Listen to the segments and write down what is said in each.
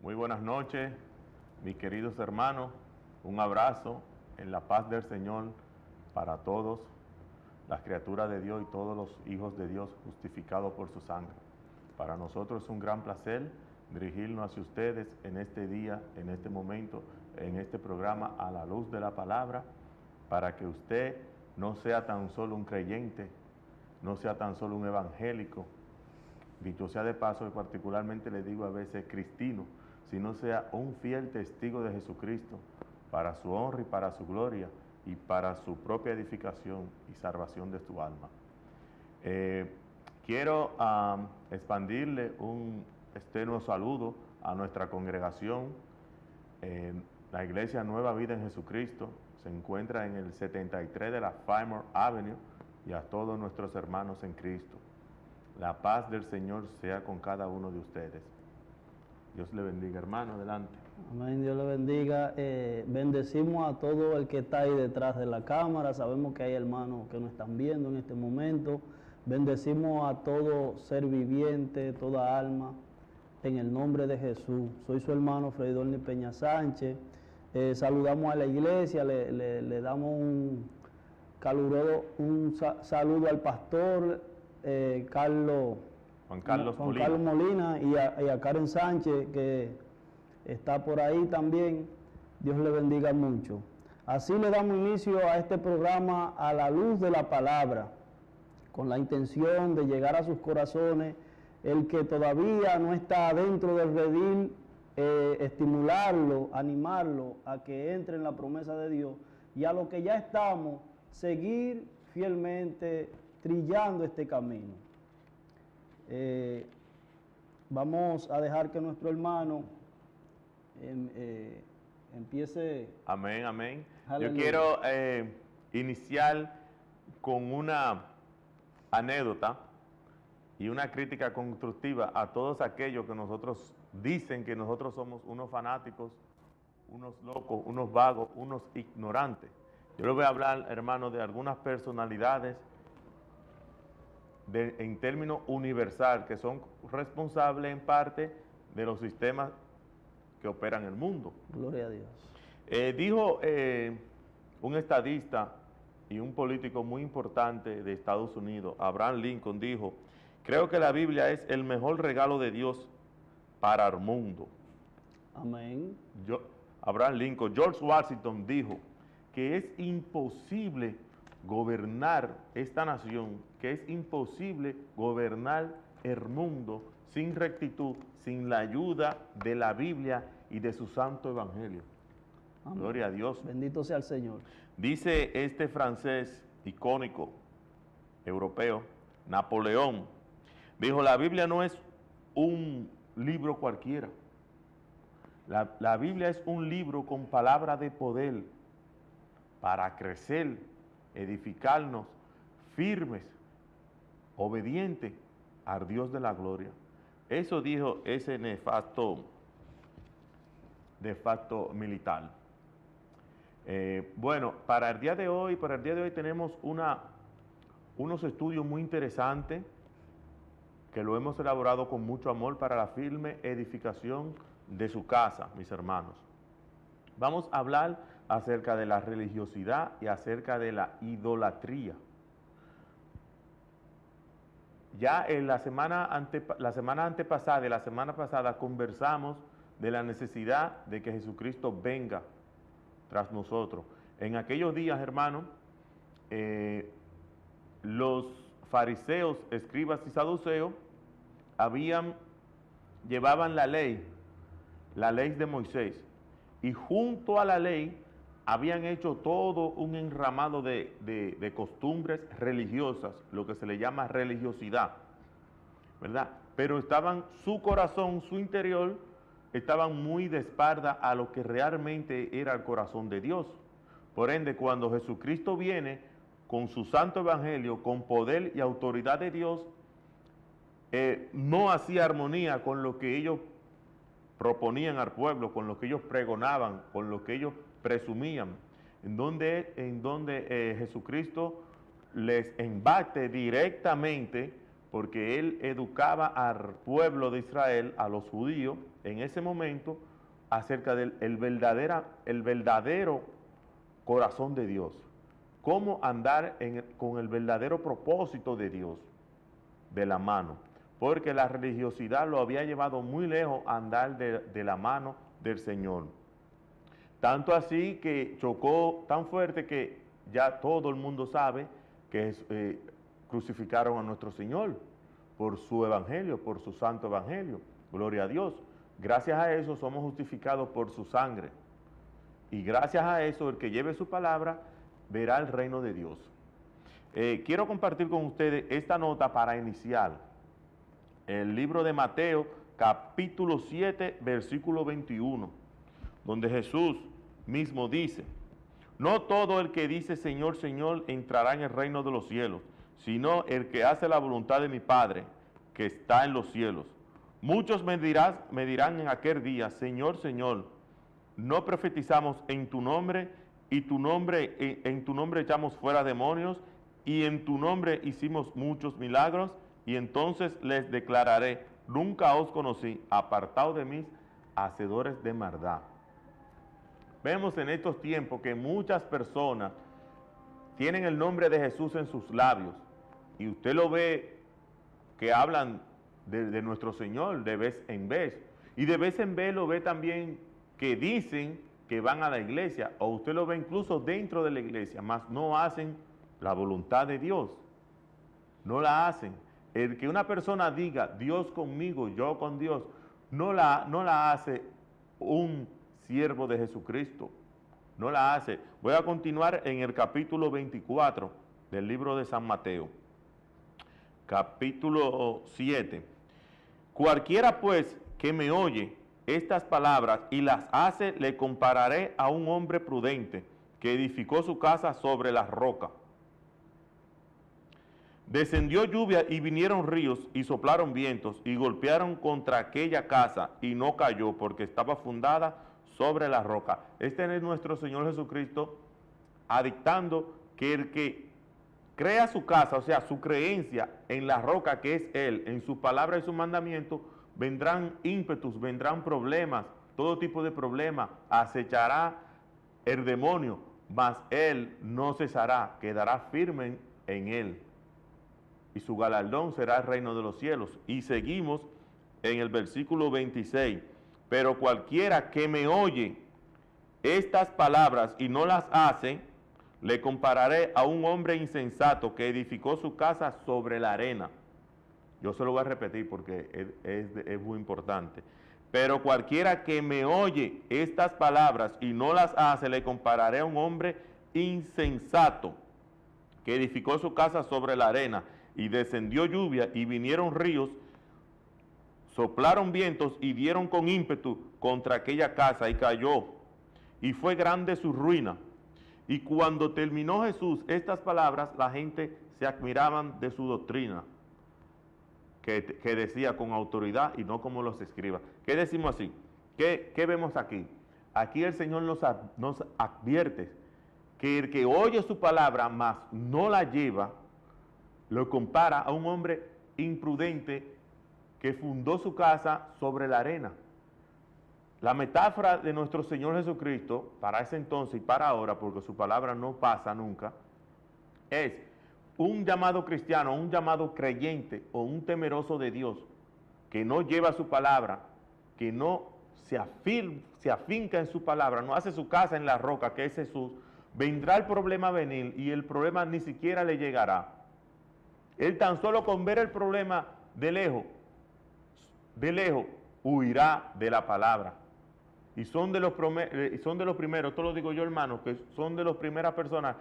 Muy buenas noches, mis queridos hermanos. Un abrazo en la paz del Señor para todos, las criaturas de Dios y todos los hijos de Dios justificados por su sangre. Para nosotros es un gran placer dirigirnos hacia ustedes en este día, en este momento, en este programa A la Luz de la Palabra, para que usted no sea tan solo un creyente, no sea tan solo un evangélico, dicho sea de paso, y particularmente le digo a veces cristino, sino sea un fiel testigo de Jesucristo para su honra y para su gloria y para su propia edificación y salvación de su alma. Quiero expandirle un externo saludo a nuestra congregación. La Iglesia Nueva Vida en Jesucristo se encuentra en el 73 de la Fillmore Avenue, y a todos nuestros hermanos en Cristo. La paz del Señor sea con cada uno de ustedes. Dios le bendiga, hermano, adelante. Amén, Dios le bendiga. Bendecimos a todo el que está ahí detrás de la cámara. Sabemos que hay hermanos que nos están viendo en este momento. Bendecimos a todo ser viviente, toda alma, en el nombre de Jesús. Soy su hermano Freidorni Peña Sánchez. Saludamos a la iglesia, le damos un caluroso saludo al pastor Juan Carlos Molina y a Karen Sánchez, que está por ahí también. Dios le bendiga mucho. Así le damos inicio a este programa A la Luz de la Palabra, con la intención de llegar a sus corazones. El que todavía no está dentro del redil, estimularlo, animarlo a que entre en la promesa de Dios, y a los que ya estamos, seguir fielmente trillando este camino. Vamos a dejar que nuestro hermano empiece. Amén, amén. Aleluya. Yo quiero iniciar con una anécdota y una crítica constructiva a todos aquellos que nosotros dicen que nosotros somos unos fanáticos, unos locos, unos vagos, unos ignorantes. Yo les voy a hablar, hermanos, de algunas personalidades en términos universal, que son responsables en parte de los sistemas que operan el mundo. Gloria a Dios. Dijo un estadista y un político muy importante de Estados Unidos, Abraham Lincoln, dijo: creo que la Biblia es el mejor regalo de Dios para el mundo. Amén. Abraham Lincoln. George Washington dijo que es imposible gobernar esta nación, que es imposible gobernar el mundo sin rectitud, sin la ayuda de la Biblia y de su santo evangelio. Amén. Gloria a Dios. Bendito sea el Señor. Dice este francés icónico, europeo, Napoleón, dijo: la Biblia no es un libro cualquiera. La Biblia es un libro con palabra de poder para crecer, edificarnos, firmes, obedientes al Dios de la gloria. Eso dijo ese nefasto militar. Bueno, para el día de hoy tenemos unos estudios muy interesantes que lo hemos elaborado con mucho amor para la firme edificación de su casa, mis hermanos. Vamos a hablar acerca de la religiosidad y acerca de la idolatría. Ya en la semana antepasada y la semana pasada conversamos de la necesidad de que Jesucristo venga tras nosotros. En aquellos días, hermanos, los fariseos, escribas y saduceos llevaban la ley de Moisés, y junto a la ley habían hecho todo un enramado de costumbres religiosas, lo que se le llama religiosidad, ¿verdad? Pero su corazón, su interior, estaban muy de espalda a lo que realmente era el corazón de Dios. Por ende, cuando Jesucristo viene con su santo evangelio, con poder y autoridad de Dios, no hacía armonía con lo que ellos proponían al pueblo, con lo que ellos pregonaban, con lo que ellos presumían, en donde Jesucristo les embate directamente, porque él educaba al pueblo de Israel, a los judíos, en ese momento, acerca del el verdadero corazón de Dios. Cómo andar con el verdadero propósito de Dios de la mano. Porque la religiosidad lo había llevado muy lejos a andar de la mano del Señor. Tanto así que chocó tan fuerte que ya todo el mundo sabe que crucificaron a nuestro Señor por su evangelio, por su santo evangelio. Gloria a Dios. Gracias a eso somos justificados por su sangre. Y gracias a eso, el que lleve su palabra verá el reino de Dios. Quiero compartir con ustedes esta nota para iniciar. El libro de Mateo, capítulo 7, versículo 21, donde Jesús mismo dice: no todo el que dice Señor, Señor entrará en el reino de los cielos, sino el que hace la voluntad de mi Padre que está en los cielos. Muchos me dirán en aquel día: Señor, Señor, no profetizamos en tu nombre, y en tu nombre echamos fuera demonios, y en tu nombre hicimos muchos milagros. Y entonces les declararé: nunca os conocí, apartados de mí, hacedores de maldad. Vemos en estos tiempos que muchas personas tienen el nombre de Jesús en sus labios, y usted lo ve que hablan de nuestro Señor de vez en vez, y de vez en vez lo ve también que dicen que van a la iglesia, o usted lo ve incluso dentro de la iglesia, mas no hacen la voluntad de Dios, no la hacen. El que una persona diga Dios conmigo, yo con Dios, no la hace un siervo de Jesucristo, no la hace. Voy a continuar en el capítulo 24 del libro de San Mateo, capítulo 7. Cualquiera pues que me oye estas palabras y las hace, le compararé a un hombre prudente que edificó su casa sobre la roca. Descendió lluvia y vinieron ríos y soplaron vientos y golpearon contra aquella casa y no cayó porque estaba fundada sobre la roca. Este es nuestro Señor Jesucristo dictando que el que crea su casa, o sea, su creencia en la roca que es Él, en su palabra y su mandamiento, vendrán ímpetus, vendrán problemas, todo tipo de problemas, acechará el demonio, mas Él no cesará, quedará firme en Él. Y su galardón será el reino de los cielos. Y seguimos en el versículo 26. Pero cualquiera que me oye estas palabras y no las hace, le compararé a un hombre insensato que edificó su casa sobre la arena. Yo se lo voy a repetir porque es muy importante. Pero cualquiera que me oye estas palabras y no las hace, le compararé a un hombre insensato que edificó su casa sobre la arena. Y descendió lluvia y vinieron ríos, soplaron vientos y dieron con ímpetu contra aquella casa y cayó. Y fue grande su ruina. Y cuando terminó Jesús estas palabras, la gente se admiraban de su doctrina, que decía con autoridad y no como los escribas. ¿Qué decimos así? ¿Qué vemos aquí? Aquí el Señor nos advierte que el que oye su palabra, mas no la lleva, lo compara a un hombre imprudente que fundó su casa sobre la arena. La metáfora de nuestro Señor Jesucristo, para ese entonces y para ahora, porque su palabra no pasa nunca, es un llamado cristiano, un llamado creyente o un temeroso de Dios, que no lleva su palabra, que no se afinca en su palabra, no hace su casa en la roca, que es Jesús. Vendrá el problema a venir y el problema ni siquiera le llegará. Él tan solo con ver el problema de lejos, huirá de la palabra. Y son de los primeros, esto lo digo yo, hermano, que son de las primeras personas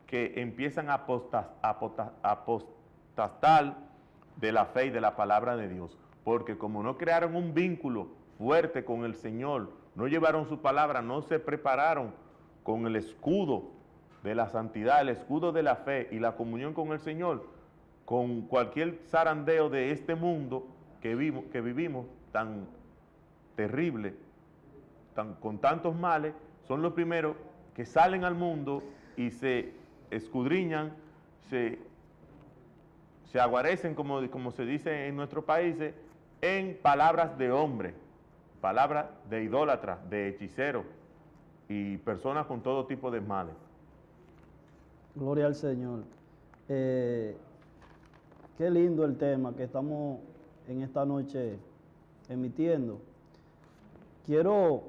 que empiezan a apostatar de la fe y de la palabra de Dios. Porque como no crearon un vínculo fuerte con el Señor, no llevaron su palabra, no se prepararon con el escudo de la santidad, el escudo de la fe y la comunión con el Señor, con cualquier zarandeo de este mundo que vivimos tan terrible, con tantos males, son los primeros que salen al mundo y se escudriñan se aguarecen, como se dice en nuestros países, en palabras de hombre, palabras de idólatras, de hechiceros y personas con todo tipo de males. Gloria al Señor. Qué lindo el tema que estamos en esta noche emitiendo. Quiero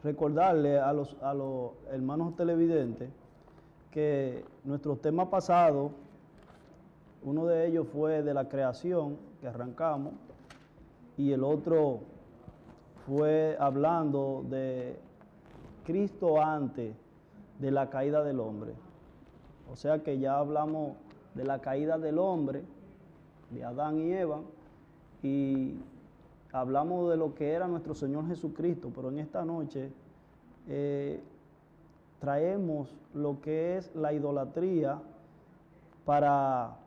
recordarle a los hermanos televidentes que nuestro tema pasado, uno de ellos fue de la creación que arrancamos y el otro fue hablando de Cristo antes de la caída del hombre. O sea que ya hablamos de la caída del hombre, de Adán y Eva, y hablamos de lo que era nuestro Señor Jesucristo, pero en esta noche traemos lo que es la idolatría para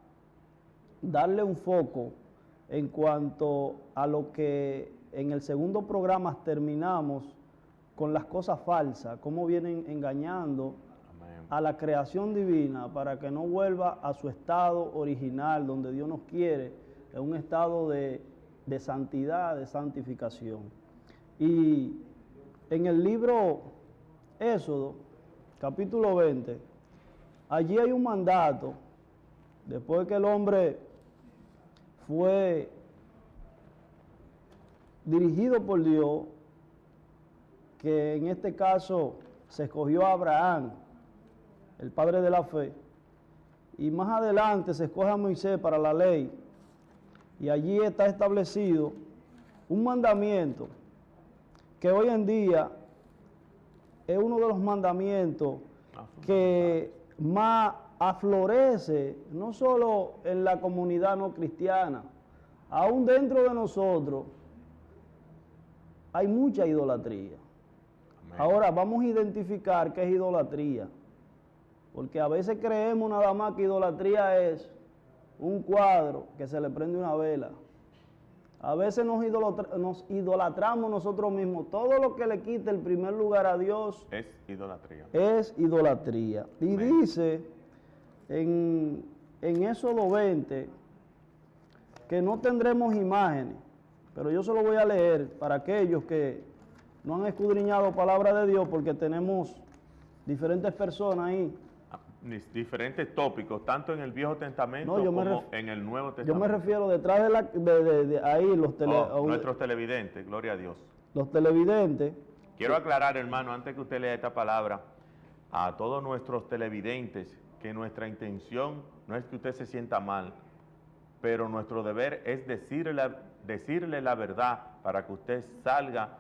darle un foco en cuanto a lo que en el segundo programa terminamos con las cosas falsas, cómo vienen engañando a la creación divina para que no vuelva a su estado original donde Dios nos quiere, en un estado de santidad, de santificación. Y en el libro Éxodo, capítulo 20, allí hay un mandato, después que el hombre fue dirigido por Dios, que en este caso se escogió a Abraham, el padre de la fe, y más adelante se escoge a Moisés para la ley, y allí está establecido un mandamiento que hoy en día es uno de los mandamientos que más aflorece, no solo en la comunidad no cristiana, aún dentro de nosotros hay mucha idolatría. Amén. Ahora vamos a identificar qué es idolatría, porque a veces creemos nada más que idolatría es un cuadro que se le prende una vela. A veces nos idolatramos nosotros mismos. Todo lo que le quite el primer lugar a Dios es idolatría. Es idolatría. Y amén. Dice en Éxodo 20 que no tendremos imágenes, pero yo se lo voy a leer para aquellos que no han escudriñado palabra de Dios, porque tenemos diferentes personas ahí. Diferentes tópicos, tanto en el Viejo Testamento como en el Nuevo Testamento. Yo me refiero detrás de ahí nuestros televidentes, gloria a Dios. Los televidentes. Quiero aclarar, hermano, antes que usted lea esta palabra, a todos nuestros televidentes, que nuestra intención no es que usted se sienta mal, pero nuestro deber es decirle la verdad para que usted salga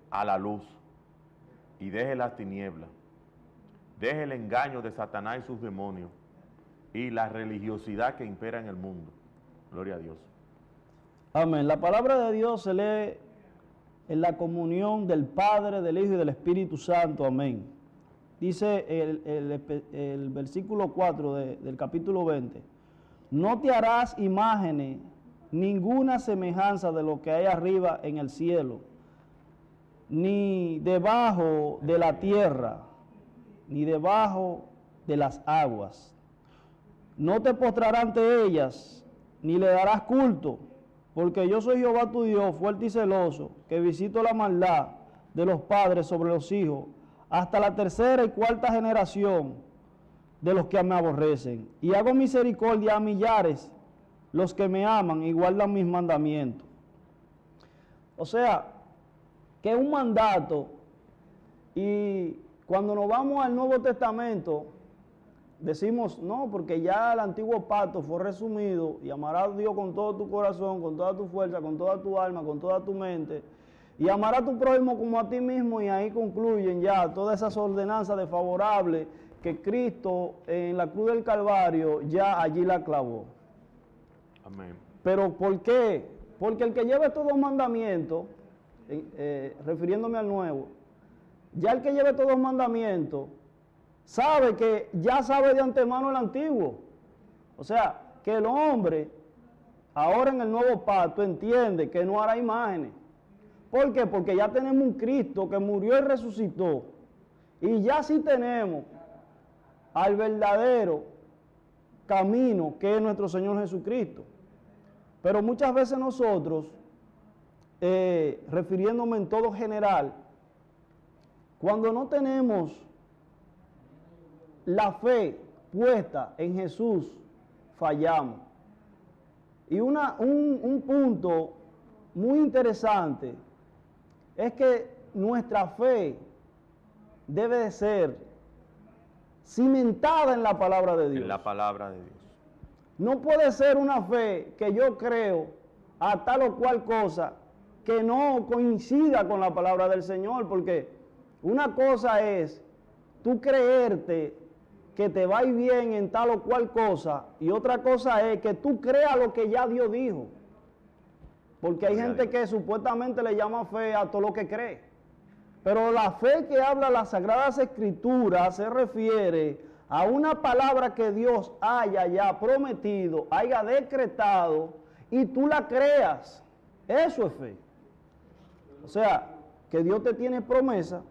a la luz y deje las tinieblas. Deje el engaño de Satanás y sus demonios y la religiosidad que impera en el mundo. Gloria a Dios. Amén. La palabra de Dios se lee en la comunión del Padre, del Hijo y del Espíritu Santo. Amén. Dice el versículo 4 del capítulo 20. No te harás imágenes, ninguna semejanza de lo que hay arriba en el cielo, ni debajo de la tierra, ni debajo de las aguas. No te postrarás ante ellas, ni le darás culto, porque yo soy Jehová tu Dios, fuerte y celoso, que visito la maldad de los padres sobre los hijos, hasta la tercera y cuarta generación de los que me aborrecen. Y hago misericordia a millares, los que me aman y guardan mis mandamientos. O sea, que es un mandato, y cuando nos vamos al Nuevo Testamento, decimos, no, porque ya el antiguo pacto fue resumido, y amarás a Dios con todo tu corazón, con toda tu fuerza, con toda tu alma, con toda tu mente, y amarás a tu prójimo como a ti mismo, y ahí concluyen ya todas esas ordenanzas desfavorables que Cristo en la cruz del Calvario ya allí la clavó. Amén. ¿Pero por qué? Porque el que lleva estos dos mandamientos, refiriéndome al nuevo, ya el que lleve todos los mandamientos, sabe que ya sabe de antemano el antiguo. O sea, que el hombre, ahora en el nuevo pacto, entiende que no hará imágenes. ¿Por qué? Porque ya tenemos un Cristo que murió y resucitó. Y ya sí tenemos al verdadero camino que es nuestro Señor Jesucristo. Pero muchas veces nosotros, refiriéndome en todo general, cuando no tenemos la fe puesta en Jesús, fallamos. Y un punto muy interesante es que nuestra fe debe de ser cimentada en la palabra de Dios. En la palabra de Dios. No puede ser una fe que yo creo a tal o cual cosa que no coincida con la palabra del Señor, porque una cosa es tú creerte que te va a ir bien en tal o cual cosa, y otra cosa es que tú creas lo que ya Dios dijo. Porque hay gente que supuestamente le llama fe a todo lo que cree. Pero la fe que habla las Sagradas Escrituras se refiere a una palabra que Dios haya ya prometido, haya decretado, y tú la creas. Eso es fe. O sea, que Dios te tiene promesa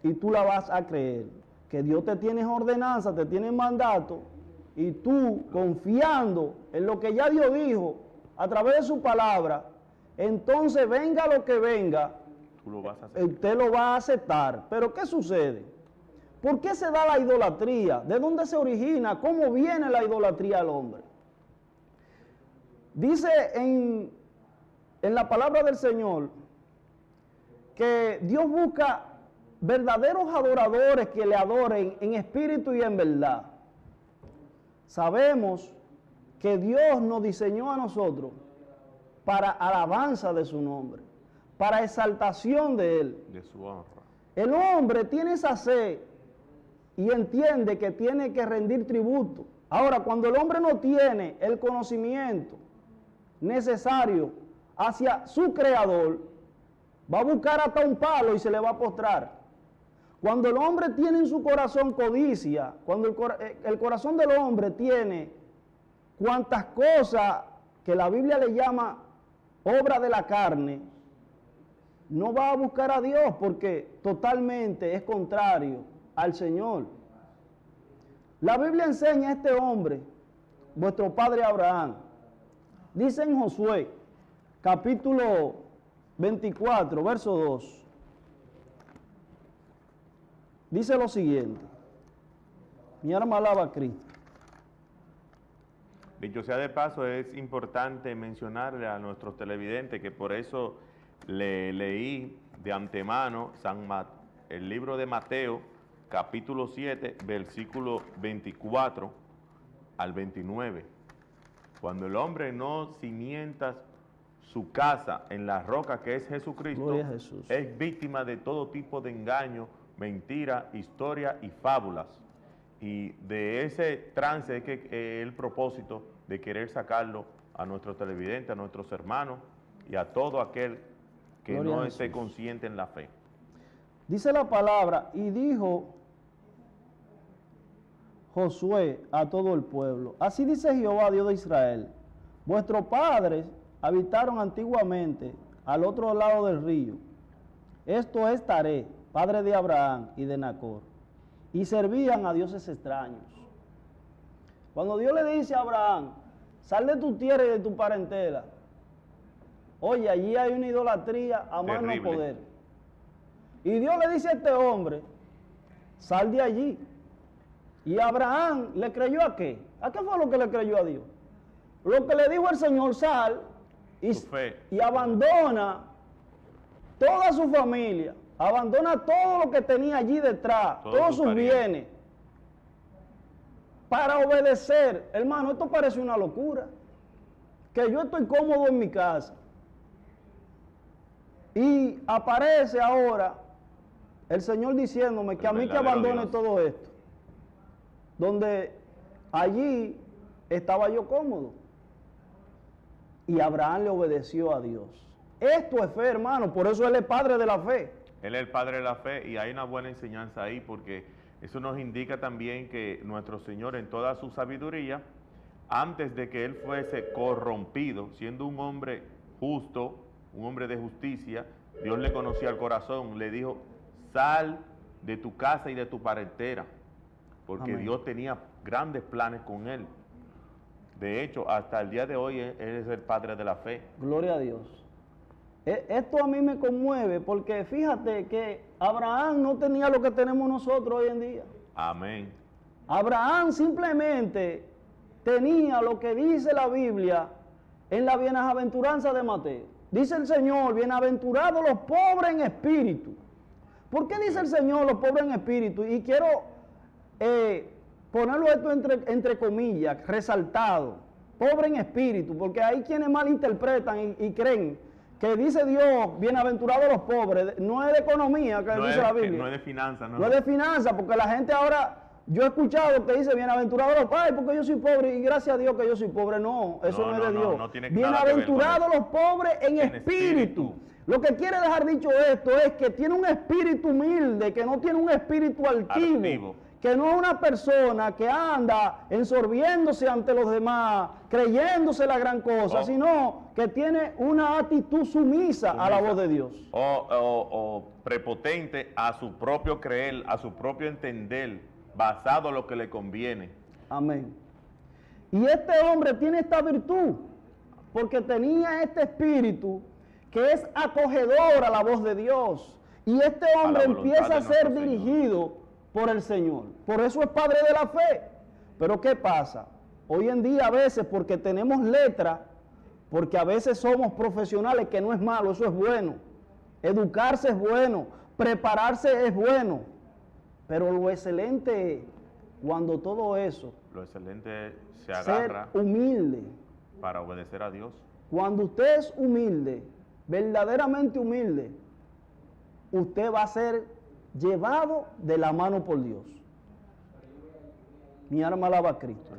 y tú la vas a creer. Que Dios te tiene ordenanza, te tiene mandato, y tú, confiando en lo que ya Dios dijo a través de su palabra, entonces venga lo que venga, tú lo vas a hacer. Usted lo va a aceptar. Pero ¿qué sucede? ¿Por qué se da la idolatría? ¿De dónde se origina? ¿Cómo viene la idolatría al hombre? Dice en la palabra del Señor que Dios busca verdaderos adoradores que le adoren en espíritu y en verdad. Sabemos que Dios nos diseñó a nosotros para alabanza de su nombre, para exaltación de Él. De su honra. El hombre tiene esa sed y entiende que tiene que rendir tributo. Ahora, cuando el hombre no tiene el conocimiento necesario hacia su creador, va a buscar hasta un palo y se le va a postrar. Cuando el hombre tiene en su corazón codicia, cuando el corazón del hombre tiene cuantas cosas que la Biblia le llama obra de la carne, no va a buscar a Dios porque totalmente es contrario al Señor. La Biblia enseña a este hombre, vuestro padre Abraham, dice en Josué, capítulo 24, verso 2, dice lo siguiente: mi alma alaba a Cristo. Dicho sea de paso, es importante mencionarle a nuestros televidentes que por eso le leí de antemano el libro de Mateo, capítulo 7, versículo 24 al 29. Cuando el hombre no cimienta su casa en la roca que es Jesucristo, Gloria a Jesús, es víctima de todo tipo de engaño, mentira, historia y fábulas. Y de ese trance es que el propósito de querer sacarlo a nuestros televidentes, a nuestros hermanos y a todo aquel que Gloria no a esté Jesús. consciente en la fe. Dice la palabra, y dijo Josué a todo el pueblo: así dice Jehová, Dios de Israel, vuestros padres habitaron antiguamente al otro lado del río. Esto es Taré, padre de Abraham y de Nacor, y servían a dioses extraños. Cuando Dios le dice a Abraham, sal de tu tierra y de tu parentela, oye, allí hay una idolatría a más no poder. Y Dios le dice a este hombre, sal de allí. Y Abraham le creyó ¿a qué? ¿A qué fue lo que le creyó a Dios? Lo que le dijo el Señor: sal y abandona toda su familia, abandona todo lo que tenía allí detrás, todos sus bienes, para obedecer. Hermano, esto parece una locura. Que yo estoy cómodo en mi casa y aparece ahora el Señor diciéndome que a mí que abandone todo esto, donde allí estaba yo cómodo. Y Abraham le obedeció a Dios. Esto es fe, hermano, por eso Él es padre de la fe. Él es el padre de la fe, y hay una buena enseñanza ahí, porque eso nos indica también que nuestro Señor, en toda su sabiduría, antes de que Él fuese corrompido, siendo un hombre justo, un hombre de justicia, Dios le conocía el corazón, le dijo: sal de tu casa y de tu parentela, porque Amén. Dios tenía grandes planes con él. De hecho, hasta el día de hoy Él es el Padre de la fe. Gloria a Dios. Esto a mí me conmueve porque fíjate que Abraham no tenía lo que tenemos nosotros hoy en día. Amén. Abraham simplemente tenía lo que dice la Biblia en la bienaventuranza de Mateo. Dice el Señor, bienaventurados los pobres en espíritu. ¿Por qué dice el Señor los pobres en espíritu? Y quiero ponerlo esto entre comillas, resaltado. Pobre en espíritu, porque hay quienes malinterpretan y creen que dice Dios, bienaventurados los pobres. No es de economía que dice la Biblia. No es de finanzas. No es de finanzas, porque la gente ahora... Yo he escuchado que dice, bienaventurados los pobres, porque yo soy pobre y gracias a Dios que yo soy pobre. No, eso no es de Dios. No tiene bienaventurados los pobres en espíritu. Lo que quiere dejar dicho esto es que tiene un espíritu humilde, que no tiene un espíritu altivo. Que no es una persona que anda ensorbiéndose ante los demás, creyéndose la gran cosa, sino que tiene una actitud sumisa a la voz de Dios. O prepotente a su propio creer, a su propio entender, basado en lo que le conviene. Amén. Y este hombre tiene esta virtud, porque tenía este espíritu que es acogedor a la voz de Dios. Y este hombre empieza a ser dirigido por el Señor. Por eso es padre de la fe. Pero ¿qué pasa? Hoy en día a veces, porque tenemos letra, porque a veces somos profesionales, que no es malo, eso es bueno. Educarse es bueno, prepararse es bueno. Pero lo excelente es cuando todo eso... Lo excelente se agarra... Ser humilde. Para obedecer a Dios. Cuando usted es humilde, verdaderamente humilde, usted va a ser llevado de la mano por Dios. Mi alma alaba a Cristo.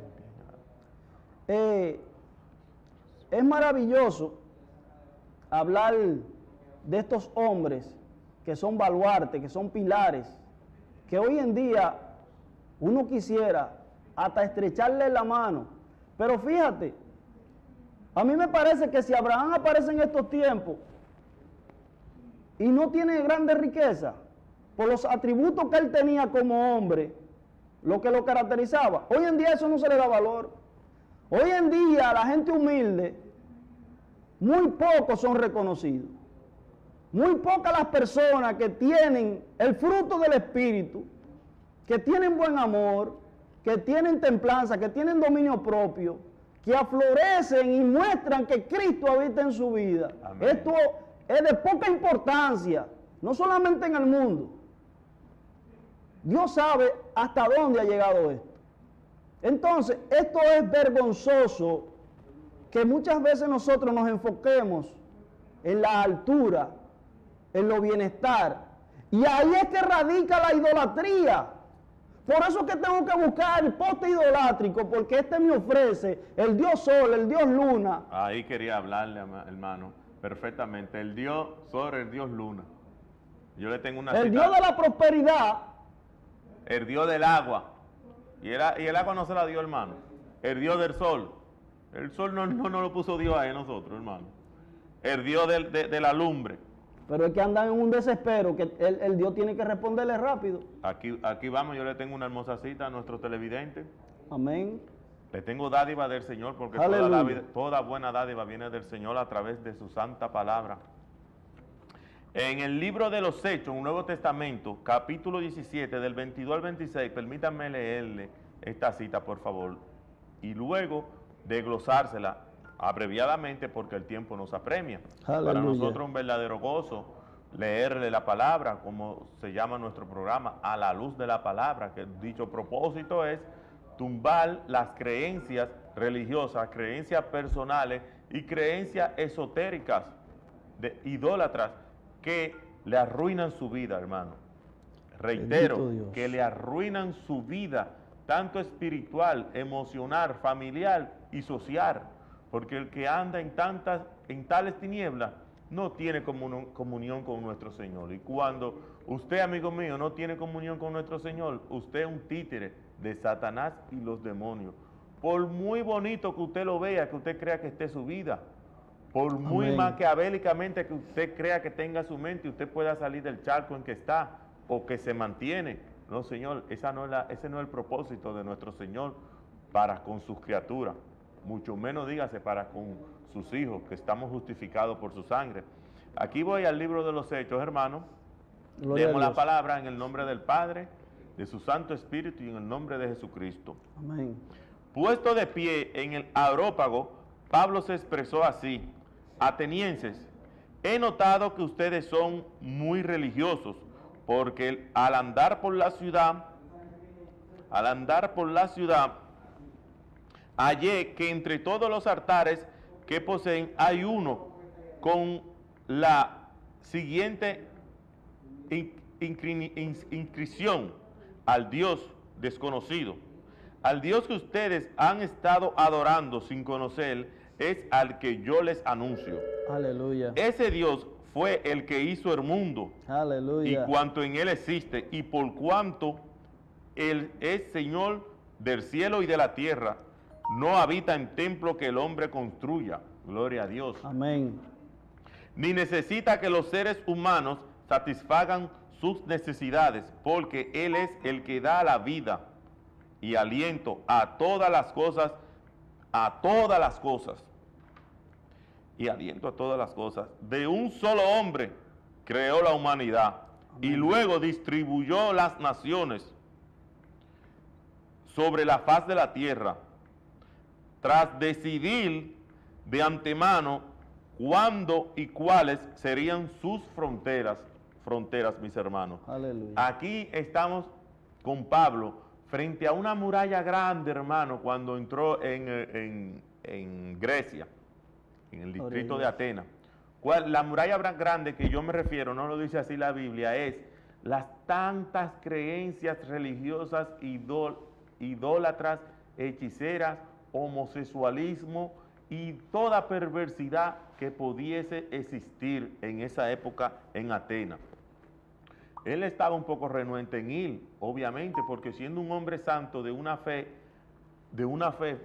Es maravilloso hablar de estos hombres que son baluartes, que son pilares, que hoy en día uno quisiera hasta estrecharle la mano. Pero fíjate, a mí me parece que si Abraham aparece en estos tiempos y no tiene grandes riquezas, por los atributos que él tenía como hombre, lo que lo caracterizaba, hoy en día eso no se le da valor. Hoy en día la gente humilde, muy pocos son reconocidos. Muy pocas las personas que tienen el fruto del Espíritu, que tienen buen amor, que tienen templanza, que tienen dominio propio, que aflorecen y muestran que Cristo habita en su vida. Amén. Esto es de poca importancia, no solamente en el mundo. Dios sabe hasta dónde ha llegado esto. Entonces, esto es vergonzoso que muchas veces nosotros nos enfoquemos en la altura, en lo bienestar. Y ahí es que radica la idolatría. Por eso es que tengo que buscar el poste idolátrico, porque este me ofrece el Dios Sol, el Dios Luna. Ahí quería hablarle, hermano, perfectamente. El Dios Sol, el Dios Luna. Yo le tengo una El cita. Dios de la prosperidad. El Dios del agua. Y el agua no se la dio, hermano. El Dios del sol. El sol no lo puso Dios a nosotros, hermano. El Dios de la lumbre. Pero es que andan en un desespero, que el Dios tiene que responderle rápido. Aquí vamos, yo le tengo una hermosa cita a nuestro televidente. Amén. Le tengo dádiva del Señor, porque toda buena dádiva viene del Señor a través de su santa palabra. En el libro de los Hechos, un Nuevo Testamento, capítulo 17, del 22 al 26, permítanme leerle esta cita, por favor, y luego desglosársela abreviadamente porque el tiempo nos apremia. Aleluya. Para nosotros un verdadero gozo leerle la palabra, como se llama nuestro programa, a la luz de la palabra, que dicho propósito es tumbar las creencias religiosas, creencias personales y creencias esotéricas, idólatras, que le arruinan su vida, hermano. Reitero, que le arruinan su vida, tanto espiritual, emocional, familiar y social, porque el que anda en tales tinieblas no tiene comunión con nuestro Señor. Y cuando usted, amigo mío, no tiene comunión con nuestro Señor, usted es un títere de Satanás y los demonios. Por muy bonito que usted lo vea, que usted crea que esté su vida, por muy maquiavélicamente que usted crea que tenga su mente, usted pueda salir del charco en que está o que se mantiene. No, Señor, ese no es el propósito de nuestro Señor para con sus criaturas. mucho menos dígase para con sus hijos, que estamos justificados por su sangre. Aquí voy al libro de los Hechos, hermano. Leemos la palabra en el nombre del Padre, de su Santo Espíritu y en el nombre de Jesucristo. Amén. Puesto de pie en el Areópago, Pablo se expresó así: atenienses, he notado que ustedes son muy religiosos, porque al andar por la ciudad, hallé que entre todos los altares que poseen hay uno con la siguiente inscripción: al Dios desconocido. Al Dios que ustedes han estado adorando sin conocer es al que yo les anuncio. Aleluya. Ese Dios fue el que hizo el mundo. Aleluya. Y cuanto en él existe, y por cuanto él es Señor del cielo y de la tierra, no habita en templo que el hombre construya. Gloria a Dios. Amén. Ni necesita que los seres humanos satisfagan sus necesidades, porque Él es el que da la vida y aliento a todas las cosas, y aliento a todas las cosas. De un solo hombre creó la humanidad. Amén. Y luego distribuyó las naciones sobre la faz de la tierra, tras decidir de antemano cuándo y cuáles serían sus fronteras, mis hermanos. Aleluya. Aquí estamos con Pablo frente a una muralla grande, hermano, cuando entró en Grecia, en el distrito de Atenas. La muralla grande que yo me refiero, no lo dice así la Biblia, es las tantas creencias religiosas, idólatras, hechiceras, homosexualismo y toda perversidad que pudiese existir en esa época en Atenas. Él estaba un poco renuente en ir, obviamente, porque siendo un hombre santo de una fe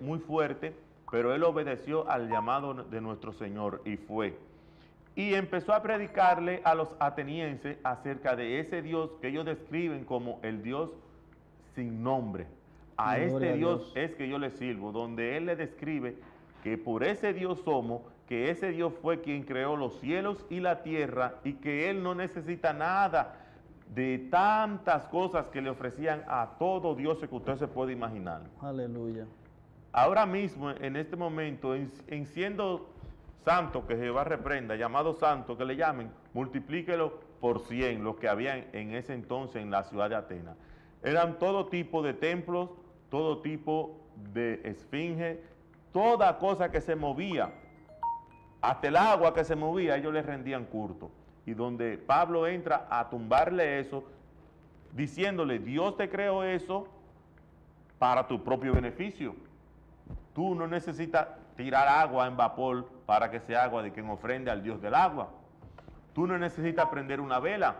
muy fuerte, pero él obedeció al llamado de nuestro Señor y fue. Y empezó a predicarle a los atenienses acerca de ese Dios que ellos describen como el Dios sin nombre. A este Dios es que yo le sirvo, donde él le describe que por ese Dios somos, que ese Dios fue quien creó los cielos y la tierra y que él no necesita nada de tantas cosas que le ofrecían a todo Dios que usted se puede imaginar. Aleluya. Ahora mismo, en este momento, en siendo santo, que Jehová reprenda, llamado santo, que le llamen, multiplíquelo por 100, los que había en ese entonces en la ciudad de Atenas. Eran todo tipo de templos, todo tipo de esfinge, toda cosa que se movía, hasta el agua que se movía, ellos le rendían culto. Y donde Pablo entra a tumbarle eso, diciéndole: Dios te creó eso para tu propio beneficio. Tú no necesitas tirar agua en vapor para que sea agua de quien ofrende al Dios del agua. Tú no necesitas prender una vela.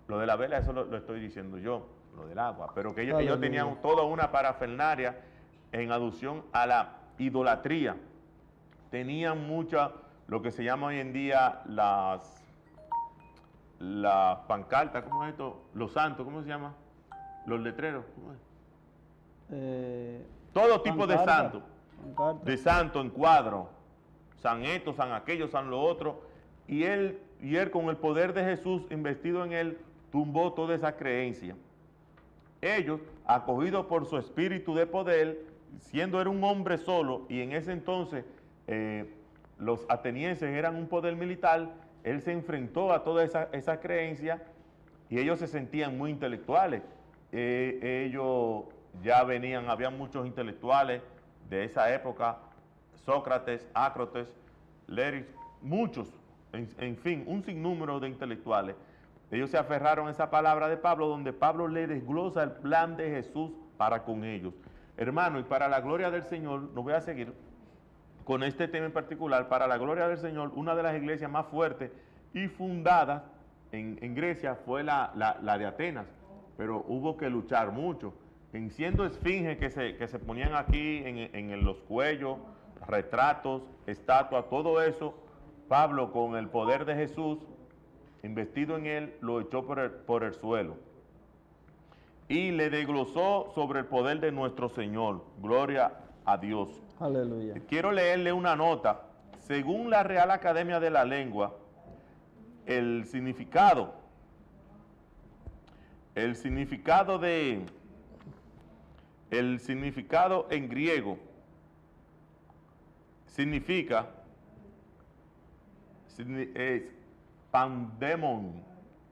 Lo de la vela, eso lo estoy diciendo yo, lo del agua. Pero que ellos tenían toda una parafernaria en alusión a la idolatría. Tenían mucha, lo que se llama hoy en día las pancartas, ¿cómo es esto? Los santos, ¿cómo se llama? Los letreros, ¿cómo es? Todo tipo de santos. De santo en cuadro, san esto, san aquello, san lo otro, y él con el poder de Jesús investido en él, tumbó toda esa creencia. Ellos, acogidos por su espíritu de poder, siendo él un hombre solo, y en ese entonces los atenienses eran un poder militar, él se enfrentó a toda esa creencia, y ellos se sentían muy intelectuales. Ellos ya venían, había muchos intelectuales de esa época, Sócrates, Acrótes, Leris, muchos, en fin, un sinnúmero de intelectuales. Ellos se aferraron a esa palabra de Pablo, donde Pablo le desglosa el plan de Jesús para con ellos. Hermano, y para la gloria del Señor, no voy a seguir con este tema en particular, para la gloria del Señor, una de las iglesias más fuertes y fundadas en Grecia fue la de Atenas, pero hubo que luchar mucho. En siendo esfinges que se ponían aquí en los cuellos, retratos, estatuas, todo eso, Pablo con el poder de Jesús, investido en él, lo echó por el suelo. Y le desglosó sobre el poder de nuestro Señor. Gloria a Dios. Aleluya. Quiero leerle una nota. Según la Real Academia de la Lengua, el significado en griego es pandemon,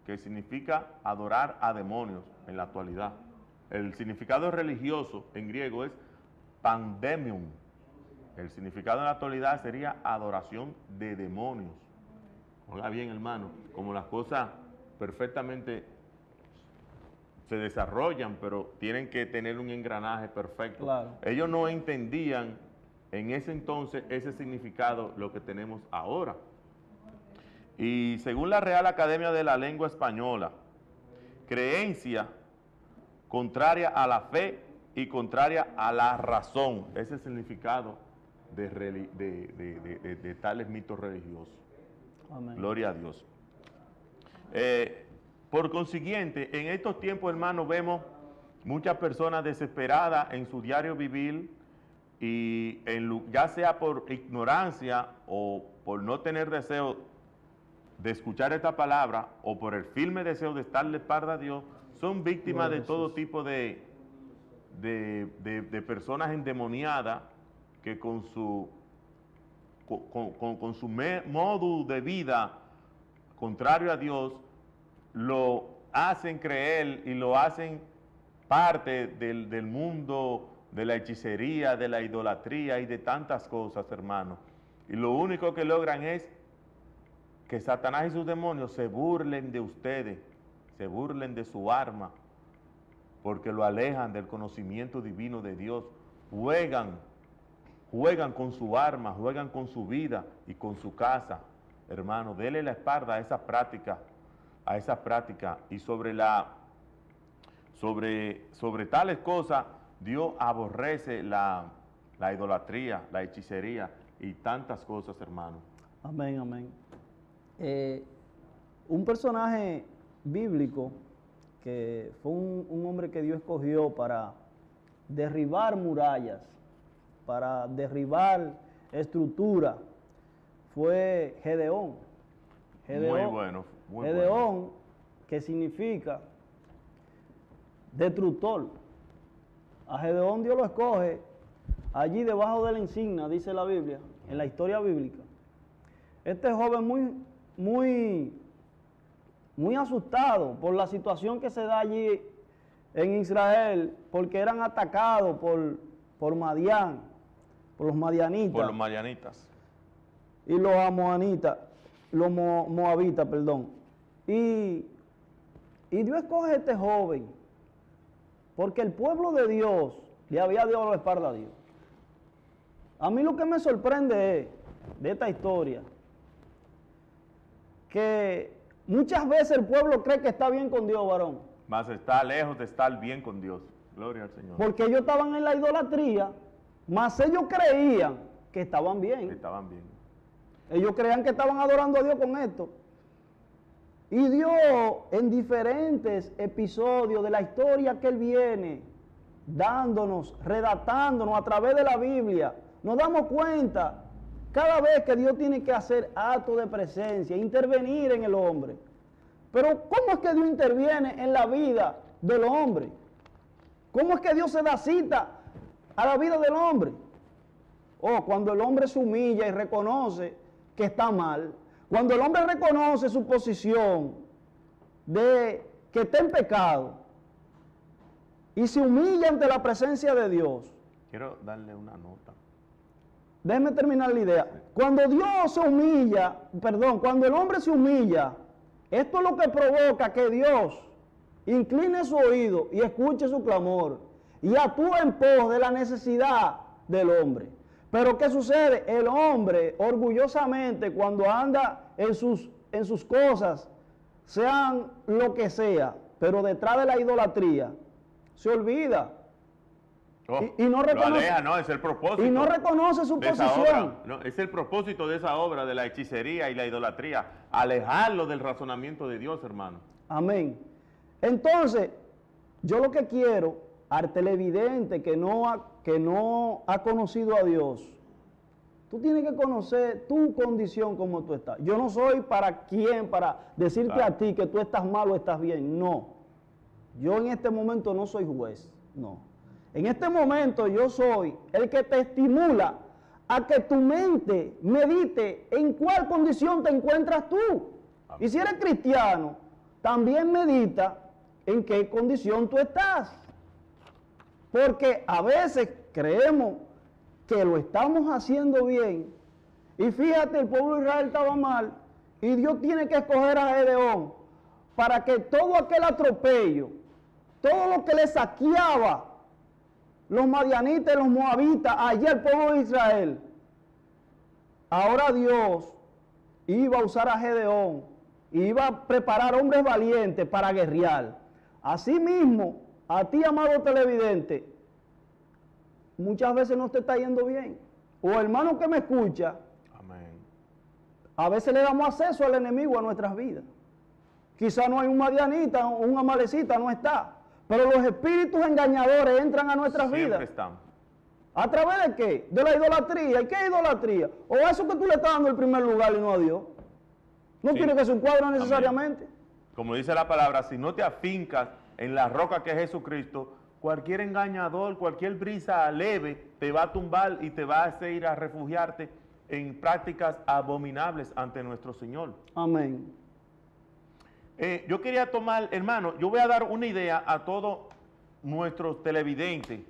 que significa adorar a demonios en la actualidad. El significado religioso en griego es pandemium. El significado en la actualidad sería adoración de demonios. Oiga bien, hermano, como las cosas perfectamente se desarrollan, pero tienen que tener un engranaje perfecto. Claro. Ellos no entendían en ese entonces ese significado, lo que tenemos ahora. Y según la Real Academia de la Lengua Española, creencia contraria a la fe y contraria a la razón. Ese es el significado de tales mitos religiosos. Amén. Gloria a Dios. Por consiguiente, en estos tiempos, hermanos, vemos muchas personas desesperadas en su diario vivir y ya sea por ignorancia o por no tener deseo de escuchar esta palabra o por el firme deseo de estar de espalda a Dios, son víctimas de todo tipo de personas endemoniadas que con su modo de vida contrario a Dios lo hacen creer y lo hacen parte del mundo de la hechicería, de la idolatría y de tantas cosas, hermanos. Y lo único que logran es que Satanás y sus demonios se burlen de ustedes, se burlen de su arma, porque lo alejan del conocimiento divino de Dios. Juegan con su arma, juegan con su vida y con su casa. Hermano, dele la espalda a esa práctica, y sobre tales cosas, Dios aborrece la idolatría, la hechicería y tantas cosas, hermano. Amén, amén. Un personaje bíblico que fue un hombre que Dios escogió para derribar murallas, para derribar estructuras, fue Gedeón. Muy bueno. Gedeón, que significa destructor. A Gedeón Dios lo escoge allí debajo de la encina, dice la Biblia, en la historia bíblica. Este joven muy asustado por la situación que se da allí en Israel, porque eran atacados por Madián, por los madianitas. Por los madianitas. Y los amonitas, los moabitas, perdón. Y Dios escoge a este joven, porque el pueblo de Dios le había dado la espalda a Dios. A mí lo que me sorprende es, de esta historia, que muchas veces el pueblo cree que está bien con Dios, varón. Mas está lejos de estar bien con Dios. Gloria al Señor. Porque ellos estaban en la idolatría, mas ellos creían que estaban bien. Estaban bien. Ellos creían que estaban adorando a Dios con esto. Y Dios, en diferentes episodios de la historia que Él viene dándonos, redactándonos a través de la Biblia, nos damos cuenta cada vez que Dios tiene que hacer actos de presencia, intervenir en el hombre. Pero ¿cómo es que Dios interviene en la vida del hombre? ¿Cómo es que Dios se da cita a la vida del hombre? Cuando el hombre se humilla y reconoce que está mal, cuando el hombre reconoce su posición de que está en pecado y se humilla ante la presencia de Dios. Quiero darle una nota. Déjeme terminar la idea. Cuando Dios se humilla, cuando el hombre se humilla, esto es lo que provoca que Dios incline su oído y escuche su clamor y actúe en pos de la necesidad del hombre. Pero ¿qué sucede? El hombre orgullosamente, cuando anda en sus cosas, sean lo que sea, pero detrás de la idolatría, se olvida. Y no reconoce, lo aleja, no, es el propósito. Y no reconoce su posición. No, es el propósito de esa obra, de la hechicería y la idolatría, alejarlo del razonamiento de Dios, hermano. Amén. Entonces, yo lo que quiero al televidente que no ha conocido a Dios, tú tienes que conocer tu condición como tú estás. Yo no soy para decirte Claro. a ti que tú estás mal o estás bien, no. Yo en este momento no soy juez, no. En este momento yo soy el que te estimula a que tu mente medite en cuál condición te encuentras tú. Y si eres cristiano, también medita en qué condición tú estás. Porque a veces creemos que lo estamos haciendo bien. Y fíjate, el pueblo de Israel estaba mal y Dios tiene que escoger a Gedeón para que todo aquel atropello, todo lo que le saqueaba los madianitas y los moabitas allá al pueblo de Israel, ahora Dios iba a usar a Gedeón, iba a preparar hombres valientes para guerrear. Asimismo, a ti, amado televidente, muchas veces no te está yendo bien. O hermano que me escucha, Amén. a veces le damos acceso al enemigo a nuestras vidas. Quizá no hay un madianita, un amalecita, no está. Pero los espíritus engañadores entran a nuestras Siempre vidas. están. ¿A través de qué? De la idolatría. ¿Y qué idolatría? O eso que tú le estás dando el primer lugar y no a Dios. No Sí. tiene que ser un cuadro Amén. necesariamente. Como dice la palabra, si no te afincas en la roca que es Jesucristo, cualquier engañador, cualquier brisa leve te va a tumbar y te va a hacer ir a refugiarte en prácticas abominables ante nuestro Señor. Amén. Yo quería tomar, hermano, yo voy a dar una idea a todos nuestros televidentes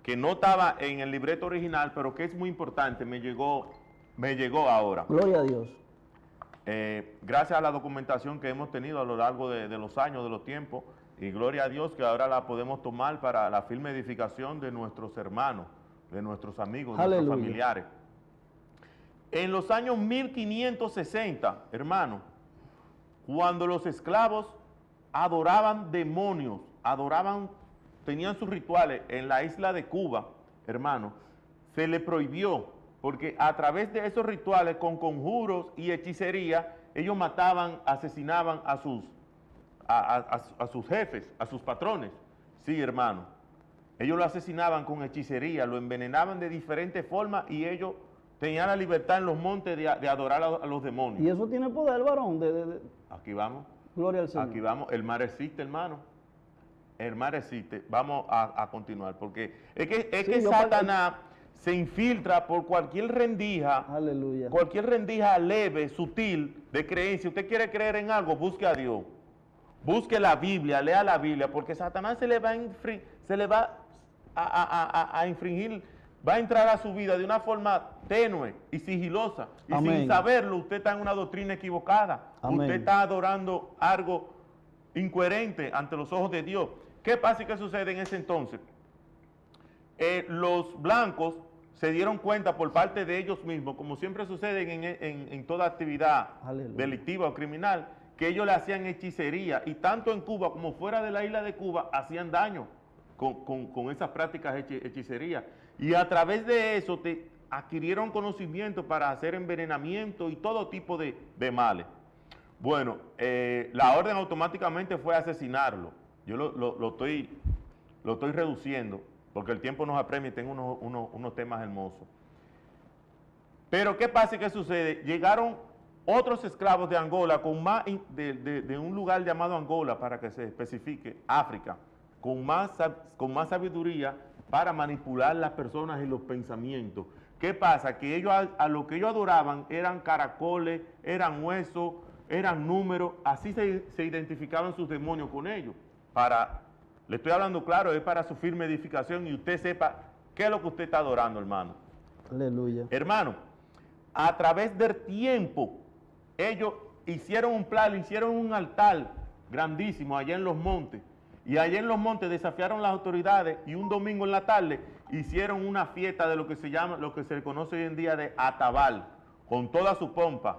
que no estaba en el libreto original, pero que es muy importante, me llegó ahora. Gloria a Dios. Gracias a la documentación que hemos tenido a lo largo de los años, de los tiempos, y gloria a Dios que ahora la podemos tomar para la firme edificación de nuestros hermanos, de nuestros amigos, de Aleluya. nuestros familiares. En los años 1560, hermano, cuando los esclavos adoraban demonios, tenían sus rituales en la isla de Cuba, hermano, se le prohibió, porque a través de esos rituales, con conjuros y hechicería, ellos mataban, asesinaban a sus jefes, a sus patrones. Sí, hermano. Ellos lo asesinaban con hechicería, lo envenenaban de diferentes formas y ellos tenían la libertad en los montes de adorar a los demonios. Y eso tiene poder, varón. Aquí vamos. Gloria al Señor. Aquí vamos. El mar existe, hermano. El mar existe. Vamos a continuar. Porque es que Satanás se infiltra por cualquier rendija. Aleluya. Cualquier rendija leve, sutil, de creencia. Usted quiere creer en algo, busque a Dios. Busque la Biblia, lea la Biblia, porque Satanás se le va a infringir, va a entrar a su vida de una forma tenue y sigilosa. Y Amén. sin saberlo, usted está en una doctrina equivocada. Amén. Usted está adorando algo incoherente ante los ojos de Dios. ¿Qué pasa y qué sucede en ese entonces? Los blancos se dieron cuenta por parte de ellos mismos, como siempre sucede en toda actividad Aleluya. delictiva o criminal, que ellos le hacían hechicería, y tanto en Cuba como fuera de la isla de Cuba hacían daño con esas prácticas de hechicería. Y a través de eso adquirieron conocimiento para hacer envenenamiento y todo tipo de males. Bueno, la orden automáticamente fue asesinarlo. Yo lo estoy reduciendo, porque el tiempo nos apremia y tengo unos temas hermosos. Pero ¿qué pasa y qué sucede? Llegaron otros esclavos de Angola, de un lugar llamado Angola, para que se especifique, África, con más sabiduría para manipular las personas y los pensamientos. ¿Qué pasa? Que ellos a lo que ellos adoraban eran caracoles, eran huesos, eran números, así se identificaban sus demonios con ellos. Le estoy hablando claro, es para su firme edificación y usted sepa qué es lo que usted está adorando, hermano. Aleluya. Hermano, a través del tiempo, ellos hicieron un plan, hicieron un altar grandísimo allá en los montes. Y allá en los montes desafiaron las autoridades y un domingo en la tarde hicieron una fiesta de lo que se conoce hoy en día de Atabal, con toda su pompa.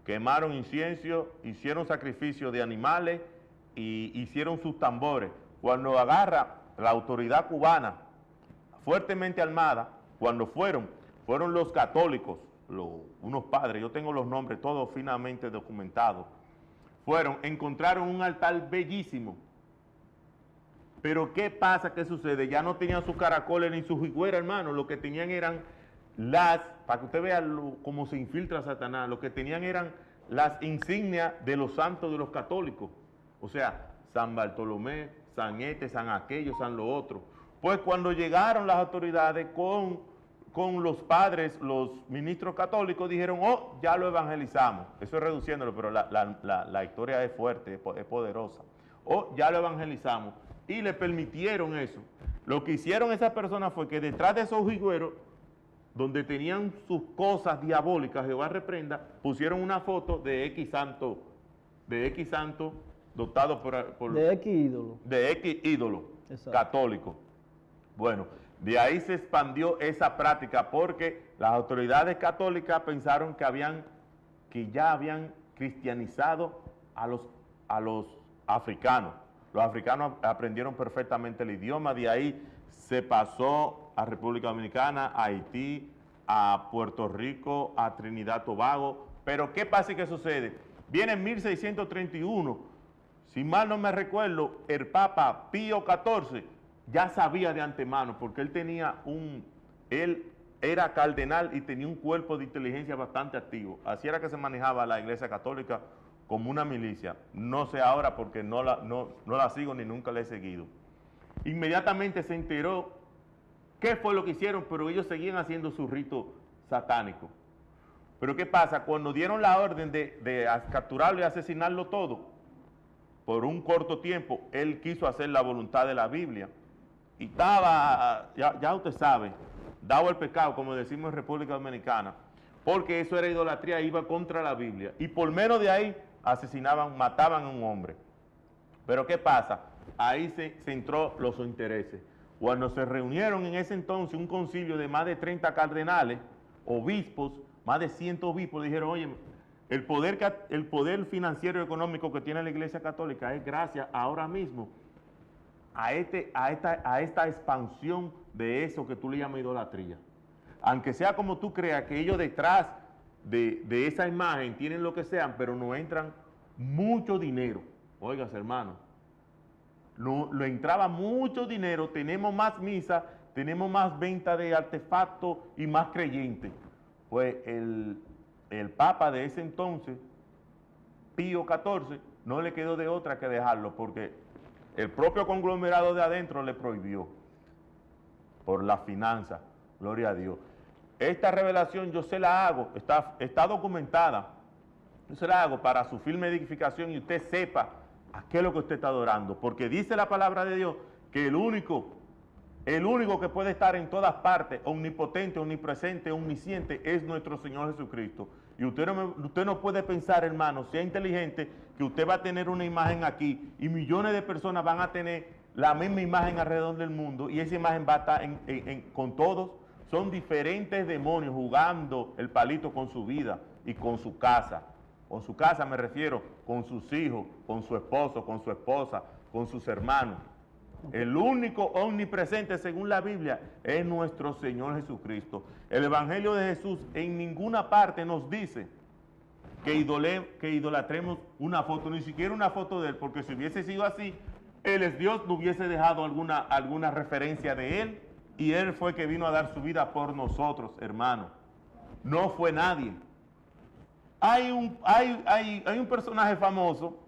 Quemaron incienso, hicieron sacrificio de animales y hicieron sus tambores. Cuando agarra la autoridad cubana, fuertemente armada, cuando fueron los católicos, unos padres, yo tengo los nombres todos finamente documentados, encontraron un altar bellísimo, Pero ¿qué pasa? ¿Qué sucede? Ya no tenían sus caracoles ni sus higueras, hermano. Lo que tenían eran para que usted vea cómo se infiltra Satanás, lo que tenían eran las insignias de los santos de los católicos. O sea, San Bartolomé, San este, San aquello, San lo otro. Pues cuando llegaron las autoridades con los padres, los ministros católicos, dijeron, oh, ya lo evangelizamos. Eso es reduciéndolo, pero la historia es fuerte, es poderosa. Oh, ya lo evangelizamos. Y le permitieron eso. Lo que hicieron esas personas fue que detrás de esos higueros, donde tenían sus cosas diabólicas, Jehová reprenda, pusieron una foto de X santo dotado por de X ídolo. De X ídolo católico. Bueno, de ahí se expandió esa práctica porque las autoridades católicas pensaron que ya habían cristianizado a los africanos. Los africanos aprendieron perfectamente el idioma, de ahí se pasó a República Dominicana, a Haití, a Puerto Rico, a Trinidad y Tobago. Pero ¿qué pasa y qué sucede? Viene en 1631, si mal no me recuerdo, el Papa Pío XIV ya sabía de antemano, porque él era cardenal y tenía un cuerpo de inteligencia bastante activo. Así era que se manejaba la Iglesia Católica, como una milicia. No sé ahora porque no la sigo ni nunca la he seguido. Inmediatamente se enteró qué fue lo que hicieron, pero ellos seguían haciendo su rito satánico. Pero ¿qué pasa? Cuando dieron la orden de capturarlo y asesinarlo todo, por un corto tiempo, él quiso hacer la voluntad de la Biblia. Y estaba, ya usted sabe, dado el pecado, como decimos en República Dominicana, porque eso era idolatría, iba contra la Biblia. Y por menos de ahí mataban a un hombre. Pero ¿qué pasa? Ahí se entró los intereses. Cuando se reunieron en ese entonces un concilio de más de 30 cardenales, obispos, más de 100 obispos, dijeron, oye, el poder financiero y económico que tiene la Iglesia Católica es gracias ahora mismo a esta expansión de eso que tú le llamas idolatría. Aunque sea como tú creas que ellos detrás de esa imagen tienen lo que sean, pero no entran mucho dinero. Oigas, hermano, no entraba mucho dinero, tenemos más misa, tenemos más venta de artefactos y más creyentes. Pues el Papa de ese entonces, Pío XIV, no le quedó de otra que dejarlo, porque el propio conglomerado de adentro le prohibió, por la finanza, gloria a Dios. Esta revelación yo se la hago, está documentada, yo se la hago para su firme edificación y usted sepa a qué es lo que usted está adorando, porque dice la palabra de Dios que el único que puede estar en todas partes, omnipotente, omnipresente, omnisciente, es nuestro Señor Jesucristo. Y usted no puede pensar, hermano, sea inteligente, que usted va a tener una imagen aquí y millones de personas van a tener la misma imagen alrededor del mundo y esa imagen va a estar con todos. Son diferentes demonios jugando el palito con su vida y con su casa. Con su casa me refiero con sus hijos, con su esposo, con su esposa, con sus hermanos. El único omnipresente según la Biblia es nuestro Señor Jesucristo. El Evangelio de Jesús en ninguna parte nos dice que idolatremos una foto, ni siquiera una foto de Él, porque si hubiese sido así, Él es Dios, no hubiese dejado alguna referencia de Él, y Él fue el que vino a dar su vida por nosotros, hermano. No fue nadie. Hay un personaje famoso,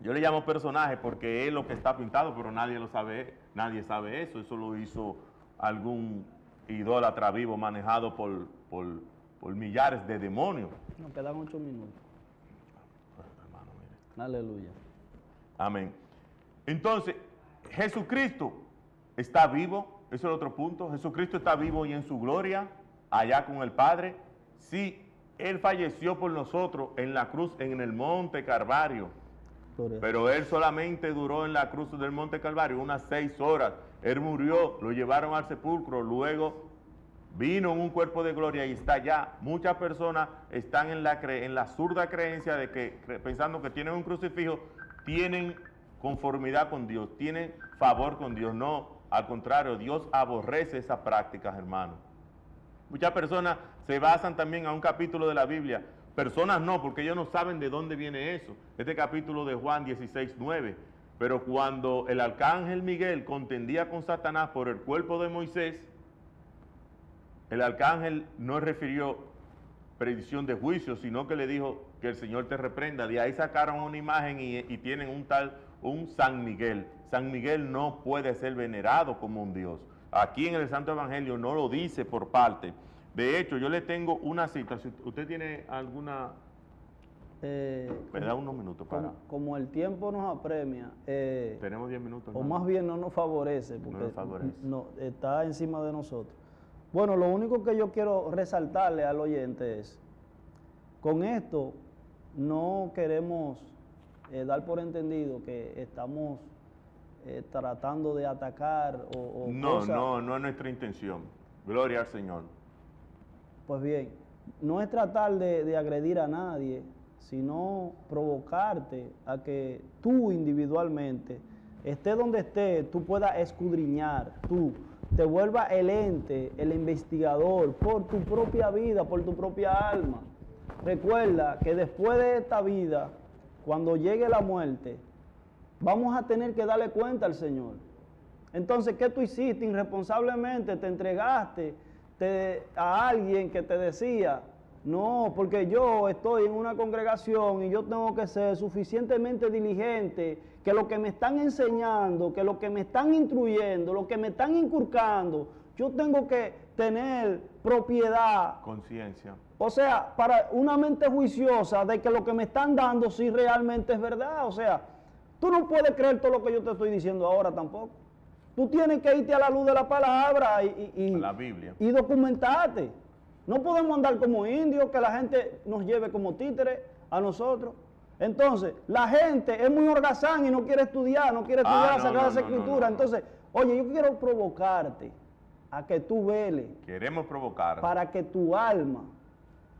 yo le llamo personaje porque es lo que está pintado, pero nadie lo sabe, nadie sabe eso. Eso lo hizo algún idólatra vivo manejado por millares de demonios. Nos quedan 8 minutos. Hermano, mire. Aleluya. Amén. Entonces, Jesucristo está vivo, eso es el otro punto. Jesucristo está vivo y en su gloria, allá con el Padre. Sí, Él falleció por nosotros en la cruz, en el monte Calvario. Pero Él solamente duró en la cruz del monte Calvario unas 6 horas. Él murió, lo llevaron al sepulcro, luego vino en un cuerpo de gloria y está allá. Muchas personas están en la zurda creencia de que, pensando que tienen un crucifijo, tienen conformidad con Dios, tienen favor con Dios. No, al contrario, Dios aborrece esas prácticas, hermano. Muchas personas se basan también a un capítulo de la Biblia. Personas no, porque ellos no saben de dónde viene eso. Este capítulo de Juan 16:9. Pero cuando el arcángel Miguel contendía con Satanás por el cuerpo de Moisés, el arcángel no refirió predicción de juicio, sino que le dijo que el Señor te reprenda. De ahí sacaron una imagen y tienen un San Miguel. San Miguel no puede ser venerado como un Dios. Aquí en el Santo Evangelio no lo dice por parte. De hecho, yo le tengo una cita. Si usted tiene alguna... me da unos minutos para... Como el tiempo nos apremia. Tenemos 10 minutos. O más bien no nos favorece, porque no, está encima de nosotros. Bueno, lo único que yo quiero resaltarle al oyente es, con esto no queremos dar por entendido que estamos tratando de atacar o no, cosas. No es nuestra intención. Gloria al Señor. Pues bien, no es tratar de agredir a nadie, sino provocarte a que tú individualmente, esté donde esté, tú puedas escudriñar, tú te vuelvas el ente, el investigador, por tu propia vida, por tu propia alma. Recuerda que después de esta vida, cuando llegue la muerte, vamos a tener que darle cuenta al Señor. Entonces, ¿qué tú hiciste? Irresponsablemente te entregaste a alguien que te decía, no, porque yo estoy en una congregación y yo tengo que ser suficientemente diligente, que lo que me están enseñando, que lo que me están instruyendo, lo que me están inculcando, yo tengo que tener propiedad. Conciencia. O sea, para una mente juiciosa de que lo que me están dando sí realmente es verdad. O sea, tú no puedes creer todo lo que yo te estoy diciendo ahora tampoco. Tú tienes que irte a la luz de la palabra a la Biblia y documentarte. No podemos andar como indios, que la gente nos lleve como títeres a nosotros. Entonces, la gente es muy holgazán y no quiere estudiar, la Sagrada Escritura. Entonces, oye, yo quiero provocarte a que tú veles. Queremos provocar. Para que tu alma,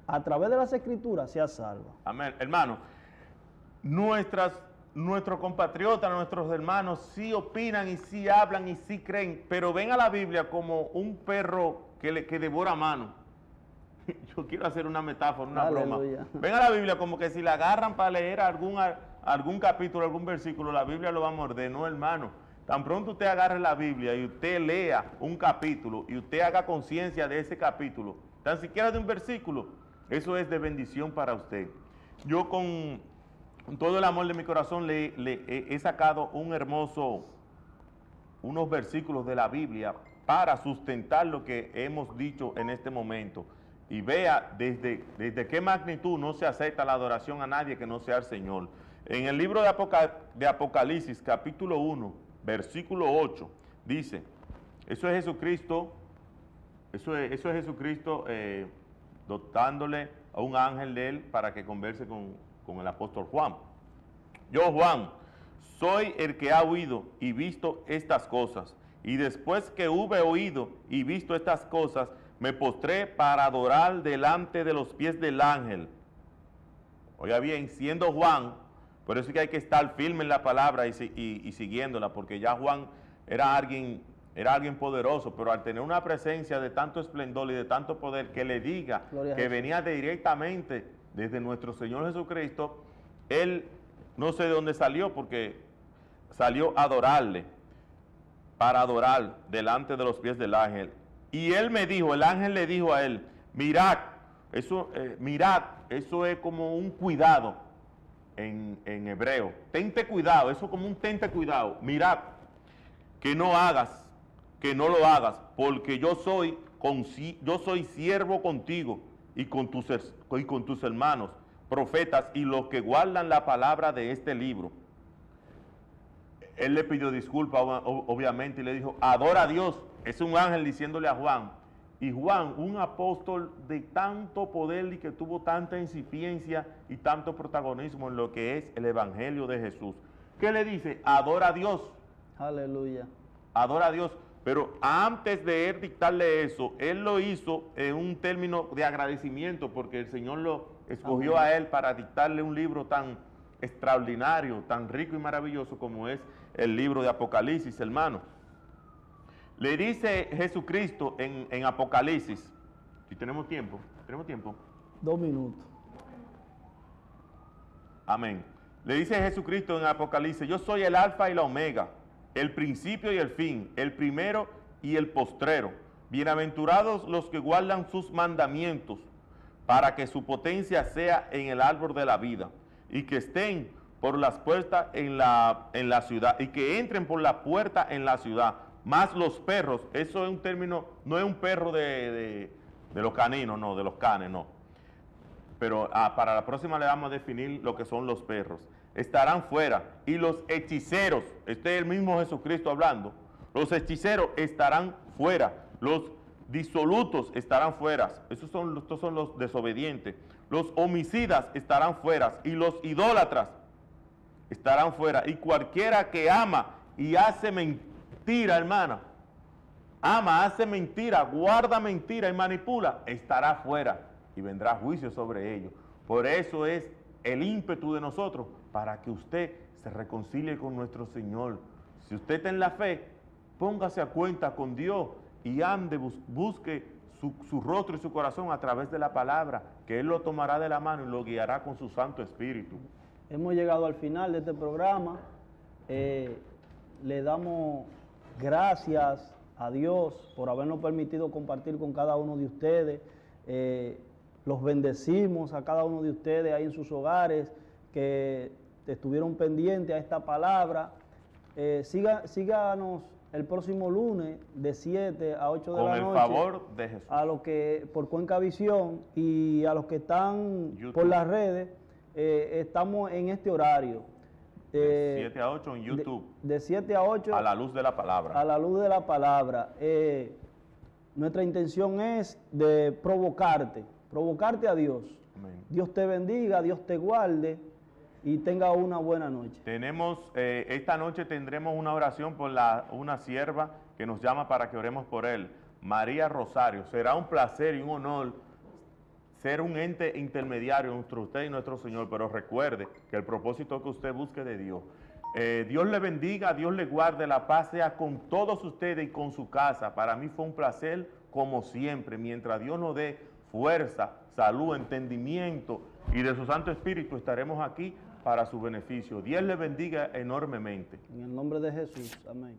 a través de las Escrituras, sea salva. Amén. Hermano, nuestros compatriotas, nuestros hermanos, sí opinan y sí hablan y sí creen, pero ven a la Biblia como un perro que devora mano. Yo quiero hacer una metáfora, una broma. Ven a la Biblia como que si la agarran para leer algún capítulo, algún versículo, la Biblia lo va a morder. No, hermano. Tan pronto usted agarre la Biblia y usted lea un capítulo y usted haga conciencia de ese capítulo, tan siquiera de un versículo, eso es de bendición para usted. Yo con todo el amor de mi corazón le he sacado unos versículos de la Biblia para sustentar lo que hemos dicho en este momento. Y vea desde qué magnitud no se acepta la adoración a nadie que no sea el Señor. En el libro de Apocalipsis, capítulo 1, versículo 8, dice, eso es Jesucristo dotándole a un ángel de él para que converse con el apóstol Juan. Yo, Juan, soy el que ha oído y visto estas cosas. Y después que hube oído y visto estas cosas, me postré para adorar delante de los pies del ángel. Oiga bien, siendo Juan, por eso es que hay que estar firme en la palabra y siguiéndola, porque ya Juan era alguien poderoso, pero al tener una presencia de tanto esplendor y de tanto poder, que le diga que venía directamente desde nuestro Señor Jesucristo, él no sé de dónde salió, porque salió a adorarle, para adorar delante de los pies del ángel. Y él me dijo, el ángel le dijo a él, mirad, eso es como un cuidado en hebreo. Tente cuidado, eso es como un tente cuidado. Mirad, que no lo hagas, porque yo soy siervo contigo y con tus hermanos, profetas, y los que guardan la palabra de este libro. Él le pidió disculpas, obviamente, y le dijo, adora a Dios. Es un ángel diciéndole a Juan. Y Juan, un apóstol de tanto poder y que tuvo tanta incipiencia y tanto protagonismo en lo que es el Evangelio de Jesús. ¿Qué le dice? Adora a Dios. Aleluya. Adora a Dios. Pero antes de él dictarle eso, él lo hizo en un término de agradecimiento, porque el Señor lo escogió a él para dictarle un libro tan extraordinario, tan rico y maravilloso como es el libro de Apocalipsis, hermano. Le dice Jesucristo en Apocalipsis, si tenemos tiempo, 2 minutos. Amén. Le dice Jesucristo en Apocalipsis, yo soy el alfa y la omega, el principio y el fin, el primero y el postrero. Bienaventurados los que guardan sus mandamientos, para que su potencia sea en el árbol de la vida, y que estén por las puertas en la ciudad, y que entren por la puerta en la ciudad. Más los perros, eso es un término, no es un perro de los caninos, no, de los canes, no. Pero para la próxima le vamos a definir lo que son los perros. Estarán fuera, y los hechiceros, este es el mismo Jesucristo hablando, los hechiceros estarán fuera, los disolutos estarán fuera, estos son los desobedientes, los homicidas estarán fuera, y los idólatras estarán fuera, y cualquiera que ama y hace mentira, hermana, ama, hace mentira, guarda mentira y manipula, estará fuera, y vendrá juicio sobre ellos. Por eso es el ímpetu de nosotros, para que usted se reconcilie con nuestro Señor. Si usted está en la fe, póngase a cuenta con Dios y ande, busque su rostro y su corazón a través de la palabra, que Él lo tomará de la mano y lo guiará con su Santo Espíritu. Hemos llegado al final de este programa. Le damos gracias a Dios por habernos permitido compartir con cada uno de ustedes. Los bendecimos a cada uno de ustedes ahí en sus hogares, que estuvieron pendientes a esta palabra. Síganos el próximo lunes de 7 a 8 de la noche. Con el favor de Jesús. A los que por Cuenca Visión y a los que están YouTube. Por las redes, estamos en este horario. De 7 a 8 en YouTube. De 7 a 8. A la luz de la palabra. A la luz de la palabra. Nuestra intención es de provocarte a Dios. Amén. Dios te bendiga, Dios te guarde y tenga una buena noche. Esta noche tendremos una oración por una sierva que nos llama para que oremos por él, María Rosario. Será un placer y un honor ser un ente intermediario entre usted y nuestro Señor, pero recuerde que el propósito es que usted busque de Dios. Dios le bendiga, Dios le guarde, la paz sea con todos ustedes y con su casa. Para mí fue un placer como siempre, mientras Dios nos dé fuerza, salud, entendimiento y de su Santo Espíritu estaremos aquí para su beneficio. Dios le bendiga enormemente. En el nombre de Jesús, amén.